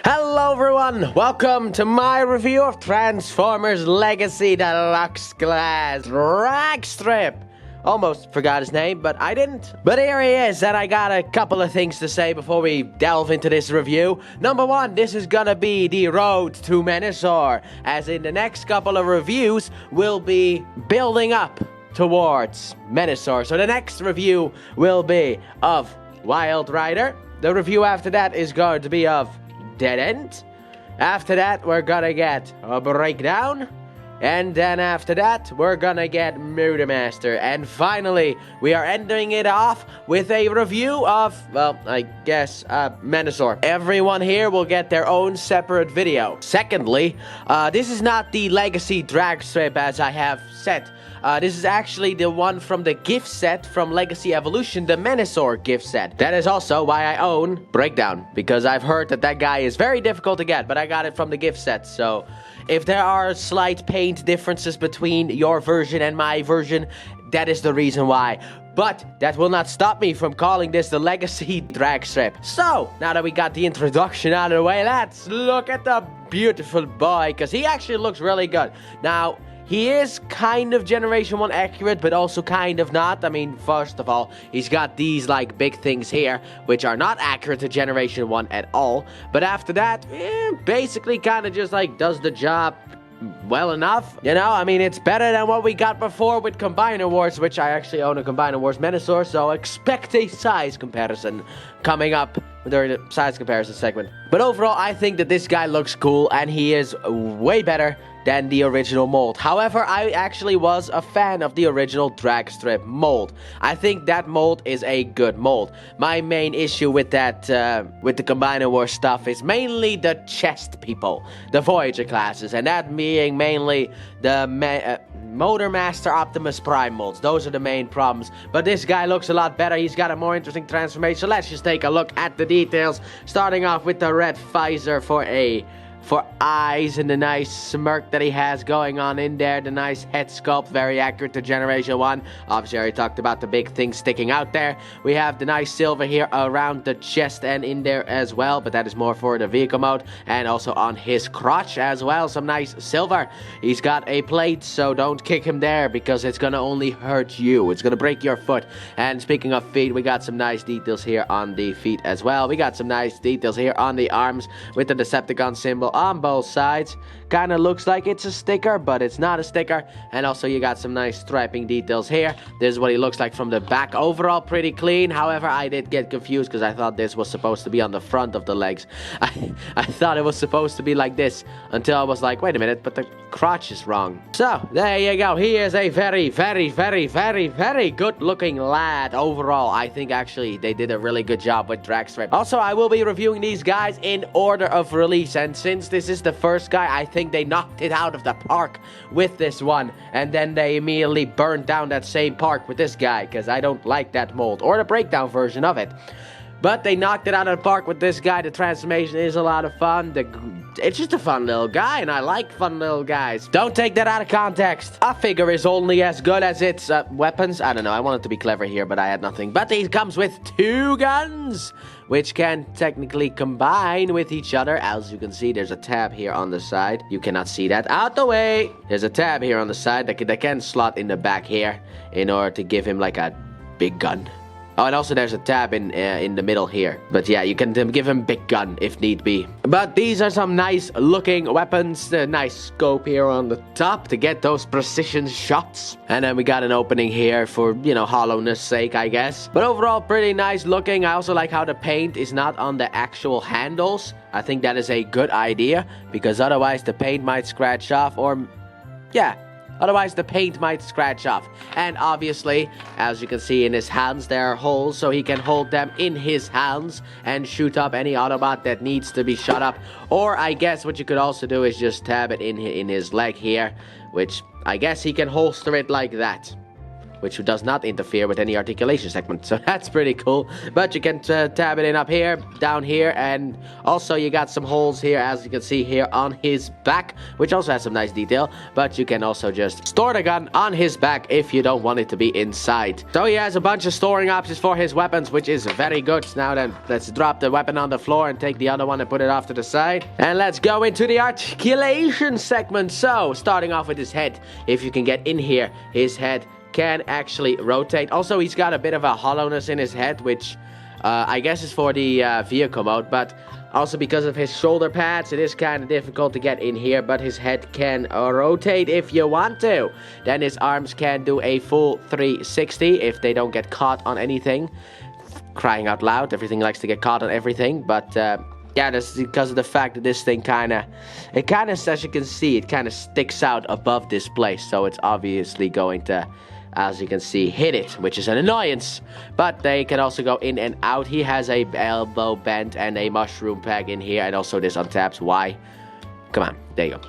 Hello everyone, welcome to my review of Transformers Legacy Deluxe Class Dragstrip. Almost forgot his name, but I didn't. But here he is, and I got a couple of things to say before we delve into this review. Number one, this is gonna be the road to Menasor, as in the next couple of reviews, we'll be building up towards Menasor. So the next review will be of Wild Rider. The review after that is going to be of Dead End. After that, we're gonna get a breakdown. And then after that, we're gonna get Murder Master. And finally, we are ending it off with a review of, well, I guess, Menasor. Everyone here will get their own separate video. Secondly, this is not the Legacy Dragstrip as I have said. This is actually the one from the gift set from Legacy Evolution, the Menasor gift set. That is also why I own Breakdown, because I've heard that that guy is very difficult to get, but I got it from the gift set, so if there are slight paint differences between your version and my version, that is the reason why. But that will not stop me from calling this the Legacy Dragstrip. So, now that we got the introduction out of the way, let's look at the beautiful boy, because he actually looks really good. Now, he is kind of Generation 1 accurate, but also kind of not. I mean, first of all, he's got these, like, big things here, which are not accurate to Generation 1 at all. But after that, basically kind of just, like, does the job well enough. You know, I mean, it's better than what we got before with Combiner Wars, which I actually own a Combiner Wars Menasor, so expect a size comparison coming up during the size comparison segment. But overall, I think that this guy looks cool, and he is way better than the original mold. However, I actually was a fan of the original Dragstrip mold. I think that mold is a good mold. My main issue with that, with the Combiner Wars stuff is mainly the chest people, the Voyager classes, and that being mainly the Motor Master Optimus Prime molds. Those are the main problems. But this guy looks a lot better. He's got a more interesting transformation. So let's just take a look at the details. Starting off with the red visor for eyes and the nice smirk that he has going on in there. The nice head sculpt, very accurate to Generation 1. Obviously, I already talked about the big thing sticking out there. We have the nice silver here around the chest and in there as well, but that is more for the vehicle mode. And also on his crotch as well, some nice silver. He's got a plate, so don't kick him there because it's gonna only hurt you. It's gonna break your foot. And speaking of feet, we got some nice details here on the feet as well. We got some nice details here on the arms with the Decepticon symbol on both sides. Kind of looks like it's a sticker, but it's not a sticker. And also you got some nice striping details here. This is what he looks like from the back. Overall pretty clean. However, I did get confused because I thought this was supposed to be on the front of the legs. I thought it was supposed to be like this until I was like, wait a minute, but the crotch is wrong. So there you go. He is a very, very, very, very, very good looking lad. Overall, I think actually they did a really good job with Dragstrip. Also, I will be reviewing these guys in order of release, and since this is the first guy, I think they knocked it out of the park with this one, and then they immediately burned down that same park with this guy, because I don't like that mold, or the breakdown version of it. But they knocked it out of the park with this guy. The transformation is a lot of fun. It's just a fun little guy, and I like fun little guys. Don't take that out of context. A figure is only as good as its weapons. I don't know, I wanted to be clever here, but I had nothing. But he comes with 2 guns, which can technically combine with each other. As you can see, there's a tab here on the side. You cannot see that. Out the way! There's a tab here on the side that can slot in the back here in order to give him like a big gun. Oh, and also there's a tab in the middle here. But yeah, you can give him big gun if need be. But these are some nice looking weapons. The nice scope here on the top to get those precision shots. And then we got an opening here for, you know, hollowness sake, I guess. But overall, pretty nice looking. I also like how the paint is not on the actual handles. I think that is a good idea, because otherwise the paint might scratch off, or yeah, otherwise the paint might scratch off. And obviously, as you can see in his hands, there are holes, so he can hold them in his hands and shoot up any Autobot that needs to be shot up. Or I guess what you could also do is just tab it in his leg here, which I guess he can holster it like that. which does not interfere with any articulation segment. So that's pretty cool. But you can tab it in up here, down here, and also you got some holes here, as you can see here on his back, which also has some nice detail. But you can also just store the gun on his back if you don't want it to be inside. So he has a bunch of storing options for his weapons, which is very good. Now then, let's drop the weapon on the floor and take the other one and put it off to the side. And let's go into the articulation segment. So, starting off with his head. If you can get in here, his head can actually rotate. Also, he's got a bit of a hollowness in his head, which I guess is for the vehicle mode. But also because of his shoulder pads, it is kind of difficult to get in here. But his head can rotate if you want to. Then his arms can do a full 360 if they don't get caught on anything. Crying out loud, everything likes to get caught on everything. But yeah, that's because of the fact that this thing as you can see, it kind of sticks out above this place. So it's obviously going to, as you can see, hit it, which is an annoyance. But they can also go in and out. He has a elbow bend and a mushroom peg in here, and also this untaps. Why? Come on, there you go.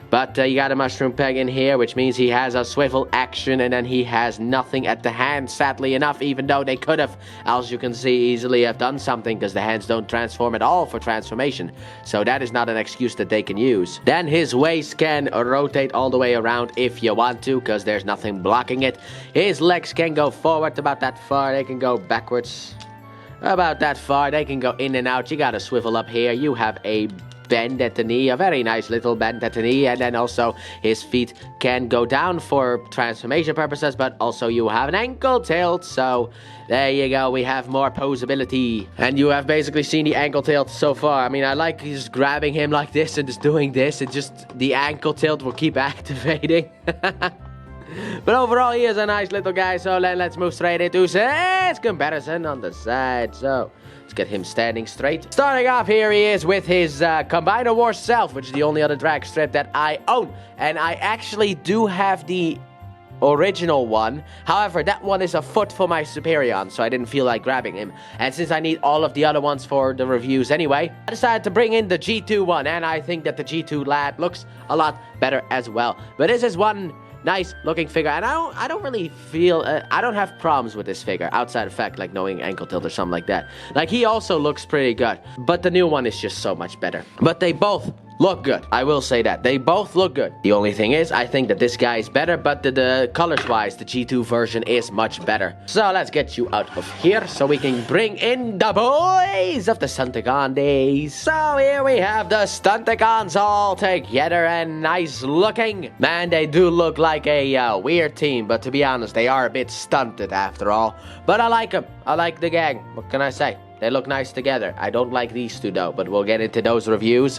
But you got a mushroom peg in here, which means he has a swivel action, and then he has nothing at the hand, sadly enough, even though they could have, as you can see, easily have done something, because the hands don't transform at all for transformation. So that is not an excuse that they can use. Then his waist can rotate all the way around if you want to, because there's nothing blocking it. His legs can go forward about that far, they can go backwards about that far, they can go in and out. You got a swivel up here, you have a bend at the knee, a very nice little bend at the knee, and then also his feet can go down for transformation purposes, but also you have an ankle tilt, so there you go, we have more posability. And you have basically seen the ankle tilt so far. I mean, I like just grabbing him like this and just doing this, and just the ankle tilt will keep activating. But overall, he is a nice little guy, so let's move straight into his comparison on the side. So let's get him standing straight. Starting off, here he is with his Combiner War Self, which is the only other drag strip that I own. And I actually do have the original one. However, that one is a foot for my Superion, so I didn't feel like grabbing him. And since I need all of the other ones for the reviews anyway, I decided to bring in the G2 one. And I think that the G2 lad looks a lot better as well. But this is one nice looking figure, and I don't really feel I don't have problems with this figure outside of fact like knowing ankle tilt or something like that. Like, he also looks pretty good, but the new one is just so much better. But they both look good. I will say that. They both look good. The only thing is, I think that this guy is better, but the colors-wise, the G2 version is much better. So let's get you out of here so we can bring in the boys of the Stunticon days. So here we have the Stunticons all together and nice looking. Man, they do look like a weird team, but to be honest, they are a bit stunted after all. But I like them. I like the gang. What can I say? They look nice together. I don't like these two though, but we'll get into those reviews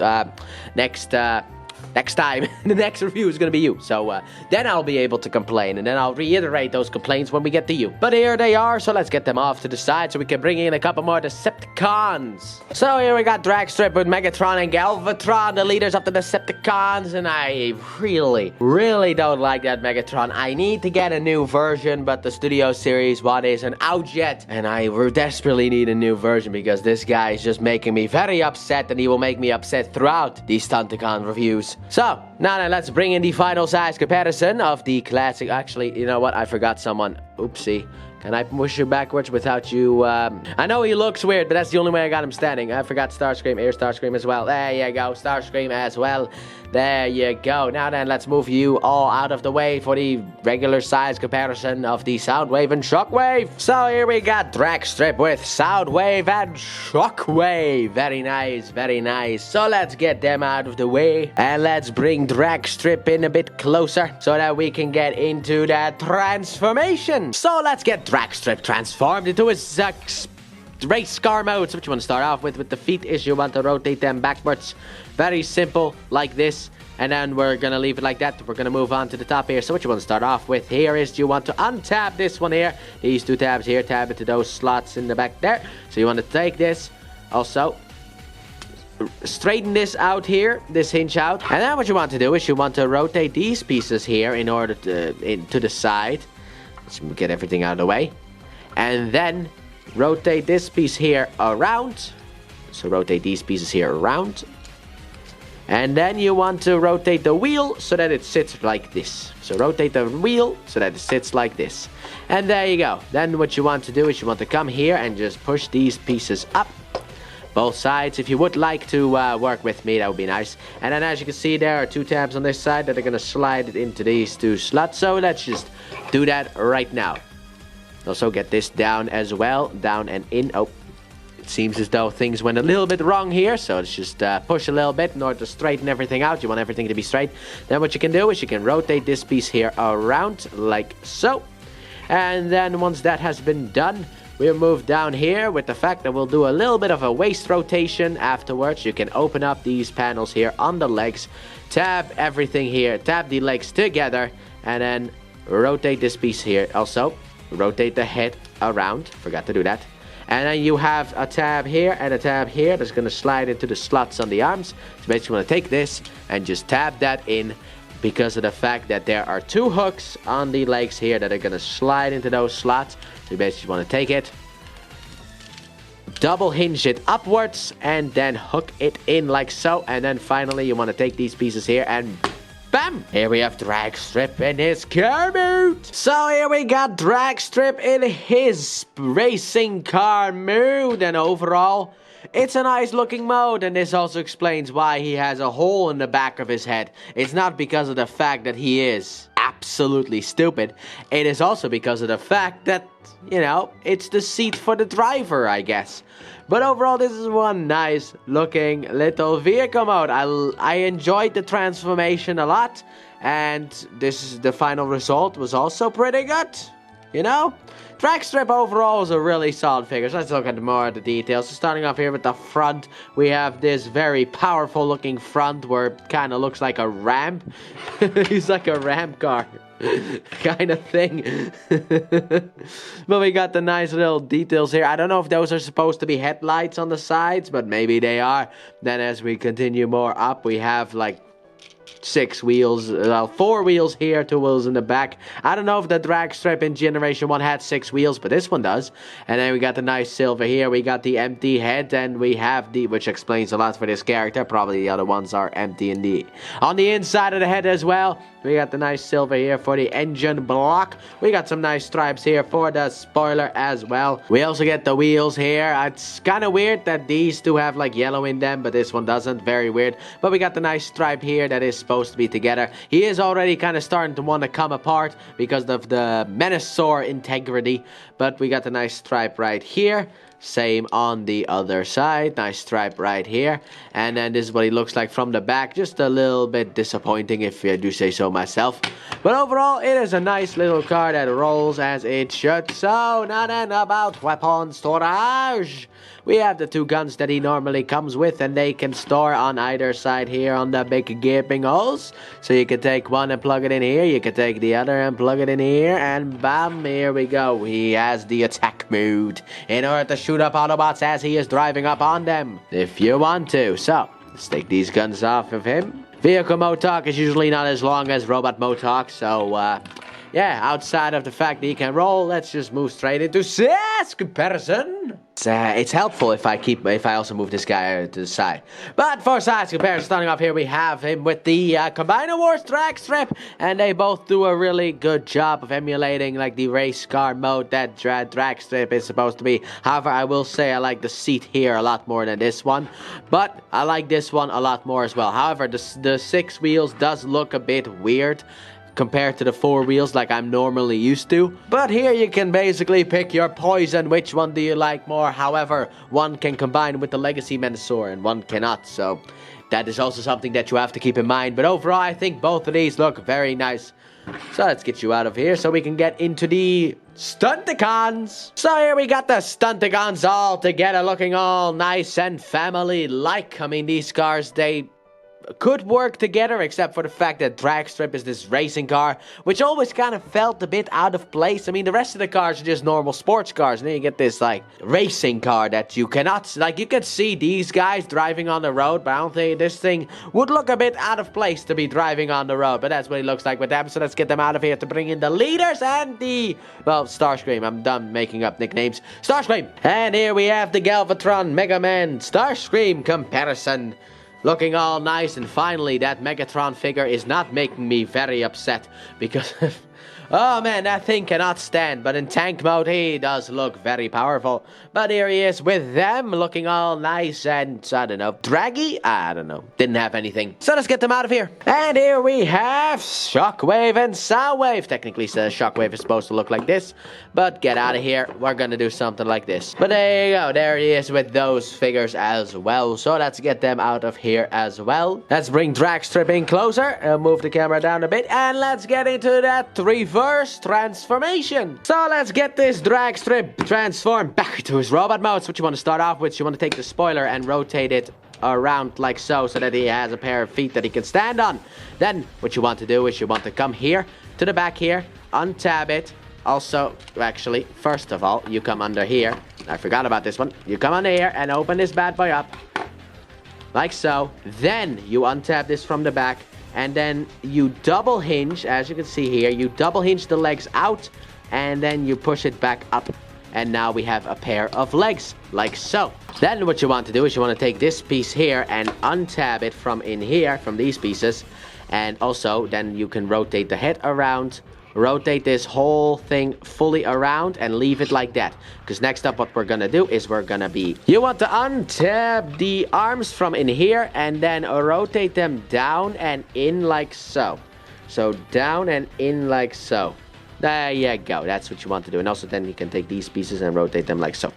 next time. The next review is gonna be you. So then I'll be able to complain, and then I'll reiterate those complaints when we get to you. But here they are, so let's get them off to the side so we can bring in a couple more Decepticons. So here we got Dragstrip with Megatron and Galvatron, the leaders of the Decepticons, and I really don't like that Megatron. I need to get a new version, but the Studio Series 1 isn't out yet, and I desperately need a new version because this guy is just making me very upset, and he will make me upset throughout these Stunticon reviews. So, now then, let's bring in the final size comparison of the classic. Actually, you know what? I forgot someone. Oopsie. Can I push you backwards without you, I know he looks weird, but that's the only way I got him standing. I forgot Starscream, Air Starscream as well. There you go, Starscream as well. There you go. Now then, let's move you all out of the way for the regular size comparison of the Soundwave and Shockwave. So here we got Dragstrip with Soundwave and Shockwave. Very nice, very nice. So let's get them out of the way. And let's bring Dragstrip in a bit closer so that we can get into that transformation. So let's get Dragstrip transformed into his race car mode. So what you want to start off with the feet is you want to rotate them backwards. Very simple, like this. And then we're going to leave it like that. We're going to move on to the top here. So what you want to start off with here is you want to untap this one here. These two tabs here. Tab it to those slots in the back there. So you want to take this. Also, straighten this out here. This hinge out. And then what you want to do is you want to rotate these pieces here in order to the side. Let's get everything out of the way. And then rotate this piece here around. So rotate these pieces here around. And then you want to rotate the wheel so that it sits like this. So rotate the wheel so that it sits like this. And there you go. Then what you want to do is you want to come here and just push these pieces up. Both sides. If you would like to work with me, that would be nice. And then as you can see, there are 2 tabs on this side that are going to slide it into these 2 slots. So let's just do that right now. Also get this down as well. Down and in. Oh. Seems as though things went a little bit wrong here, so let's just push a little bit in order to straighten everything out. You want everything to be straight. Then what you can do is you can rotate this piece here around like so. And then once that has been done, we'll move down here with the fact that we'll do a little bit of a waist rotation afterwards. You can open up these panels here on the legs, tab everything here, tab the legs together, and then rotate this piece here. Also, rotate the head around. Forgot to do that. And then you have a tab here and a tab here that's going to slide into the slots on the arms. So basically you want to take this and just tab that in because of the fact that there are 2 hooks on the legs here that are going to slide into those slots. So you basically want to take it, double hinge it upwards, and then hook it in like so. And then finally you want to take these pieces here and bam! Here we have Dragstrip in his car mode. So here we got Dragstrip in his racing car mode. And overall, it's a nice looking mode. And this also explains why he has a hole in the back of his head. It's not because of the fact that he is absolutely stupid. It is also because of the fact that, you know, it's the seat for the driver, I guess. But overall, this is one nice looking little vehicle mode. I enjoyed the transformation a lot. And this is the final result was also pretty good. You know? Dragstrip overall is a really solid figure. So let's look at more of the details. So starting off here with the front, we have this very powerful looking front where it kind of looks like a ramp. He's like a ramp car. Kind of thing. But we got the nice little details here. I don't know if those are supposed to be headlights on the sides, but maybe they are. Then as we continue more up, we have like 6 wheels, well, 4 wheels here, 2 wheels in the back. I don't know if the Dragstrip in Generation 1 had 6 wheels, but this one does. And then we got the nice silver here. We got the empty head, and we have the, which explains a lot for this character. Probably the other ones are empty on the inside of the head as well. We got the nice silver here for the engine block. We got some nice stripes here for the spoiler as well. We also get the wheels here. It's kind of weird that these 2 have like yellow in them, but this one doesn't. Very weird. But we got the nice stripe here that is supposed to be together. He is already kind of starting to want to come apart because of the Menasor integrity. But we got the nice stripe right here. Same on the other side. Nice stripe right here. And then this is what he looks like from the back. Just a little bit disappointing if I do say so myself. But overall, it is a nice little car that rolls as it should. So, now then about weapon storage. We have the 2 guns that he normally comes with, and they can store on either side here on the big gaping holes. So you can take one and plug it in here. You can take the other and plug it in here. And bam, here we go. He has the attack mode in order to shoot up Autobots as he is driving up on them, if you want to. So, let's take these guns off of him. Vehicle mode talk is usually not as long as robot mode talk, so, yeah, outside of the fact that he can roll, let's just move straight into size comparison. It's helpful if I also move this guy to the side. But for size comparison, starting off here, we have him with the Combiner Wars Dragstrip, and they both do a really good job of emulating like the race car mode that Dragstrip is supposed to be. However, I will say I like the seat here a lot more than this one, but I like this one a lot more as well. However, the 6 wheels does look a bit weird compared to the 4 wheels like I'm normally used to. But here you can basically pick your poison. Which one do you like more? However, one can combine with the Legacy Menasor and one cannot. So that is also something that you have to keep in mind. But overall, I think both of these look very nice. So let's get you out of here so we can get into the Stunticons. So here we got the Stunticons all together looking all nice and family-like. I mean, these cars, they could work together, except for the fact that Dragstrip is this racing car, which always kind of felt a bit out of place. I mean, the rest of the cars are just normal sports cars, and then you get this, like, racing car that you cannot, like, you can see these guys driving on the road, but I don't think this thing would look a bit out of place to be driving on the road, but that's what it looks like with them. So let's get them out of here to bring in the leaders and the, well, Starscream. I'm done making up nicknames. Starscream! And here we have the Galvatron Mega Man Starscream comparison. looking all nice. And finally, that Megatron figure is not making me very upset because oh man, that thing cannot stand. But in tank mode, he does look very powerful. But here he is with them, looking all nice and, I don't know, draggy? I don't know. Didn't have anything. So let's get them out of here. And here we have Shockwave and Soundwave. Technically, Shockwave is supposed to look like this. But get out of here. We're gonna do something like this. But there you go. There he is with those figures as well. So let's get them out of here as well. Let's bring Dragstrip in closer. Move the camera down a bit. And let's get into that reverse transformation. So let's get this Dragstrip transformed back to his robot mode. So what you want to start off with, you want to take the spoiler and rotate it around like so that he has a pair of feet that he can stand on. Then what you want to do is you want to come here to the back here, untab it. Also, actually, first of all, you come under here. I forgot about this one. You come under here and open this bad boy up like so. Then you untap this from the back. And then you double hinge, as you can see here, you double hinge the legs out, and then you push it back up. And now we have a pair of legs, like so. Then what you want to do is you want to take this piece here and untab it from in here, from these pieces. And also, then you can rotate the head around, rotate this whole thing fully around and leave it like that. Because next up what we're gonna do is you want to untab the arms from in here and then rotate them down and in like so. So down and in like so. There you go. That's what you want to do. And also then you can take these pieces and rotate them like so.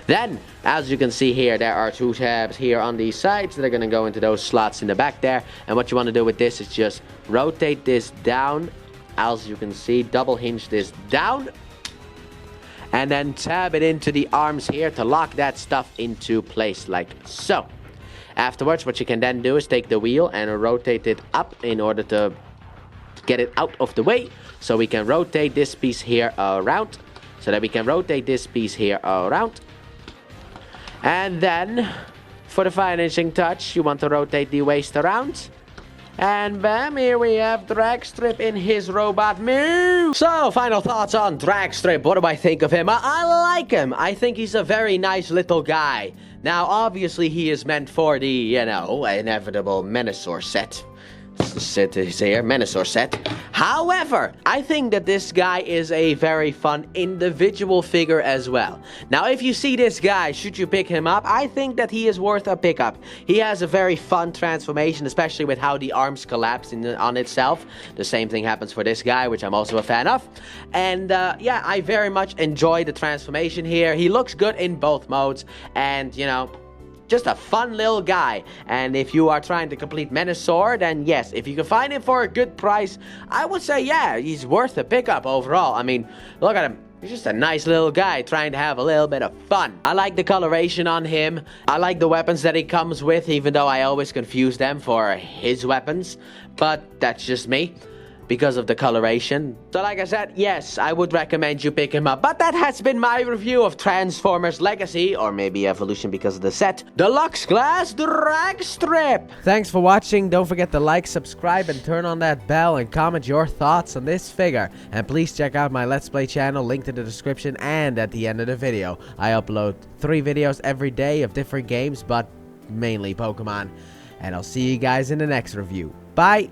Then, as you can see here, there are two tabs here on these sides that are going to go into those slots in the back there. And what you want to do with this is just rotate this down. As you can see, double hinge this down. And then tab it into the arms here to lock that stuff into place like so. Afterwards, what you can then do is take the wheel and rotate it up in order to get it out of the way. So we can rotate this piece here around. So that we can rotate this piece here around. And then, for the finishing touch, you want to rotate the waist around. And bam, here we have Dragstrip in his robot move. So, final thoughts on Dragstrip. What do I think of him? I like him. I think he's a very nice little guy. Now, obviously, he is meant for the, you know, inevitable Menasor set. Menasor set. However, I think that this guy is a very fun individual figure as well. Now, if you see this guy, should you pick him up? I think that he is worth a pickup. He has a very fun transformation, especially with how the arms collapse on itself. The same thing happens for this guy, which I'm also a fan of. And yeah, I very much enjoy the transformation here. He looks good in both modes. And, you know, just a fun little guy. And if you are trying to complete Menasor, then yes, if you can find him for a good price, I would say, yeah, he's worth a pickup overall. I mean, look at him. He's just a nice little guy trying to have a little bit of fun. I like the coloration on him. I like the weapons that he comes with, even though I always confuse them for his weapons. But that's just me, because of the coloration. So like I said, yes, I would recommend you pick him up. But that has been my review of Transformers Legacy, or maybe Evolution because of the set, Deluxe Class Dragstrip. Thanks for watching. Don't forget to like, subscribe, and turn on that bell, and comment your thoughts on this figure. And please check out my Let's Play channel, linked in the description and at the end of the video. I upload 3 videos every day of different games, but mainly Pokemon. And I'll see you guys in the next review. Bye!